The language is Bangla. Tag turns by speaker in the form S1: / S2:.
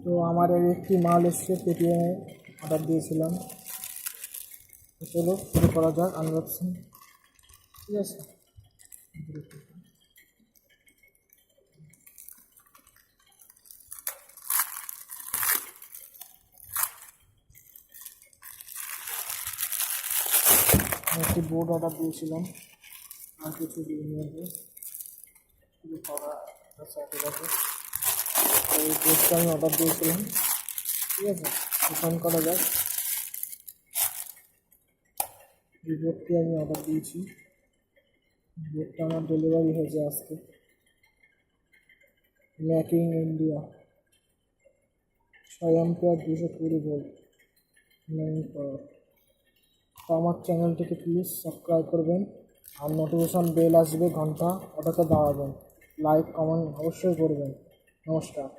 S1: তো আমার এই একটি মাল এসছে পেটিএমে অর্ডার দিয়েছিলাম। চলো শুরু করা যাক আনবক্সিং। ঠিক আছে, একটি বোর্ড অর্ডার দিয়েছিলাম, আর কিছু দিইনি আগে শুরু করা আছে। এই বোর্ডটা আমি অর্ডার দিয়েছিলাম। ঠিক আছে, ওপেন করা যাক। এই বোর্ডটি আমি অর্ডার দিয়েছি, বোর্ডটা আমার ডেলিভারি হয়েছে আজকে। Make in India, 6 ampere 220 volt main পাওয়ার। তো আমার চ্যানেলটিকে প্লিজ সাবস্ক্রাইব করবেন, আর নোটিফিকেশন বেল আসবে ঘন্টা, ওটাকে দাবাবেন। লাইক কমেন্ট অবশ্যই করবেন। নমস্কার।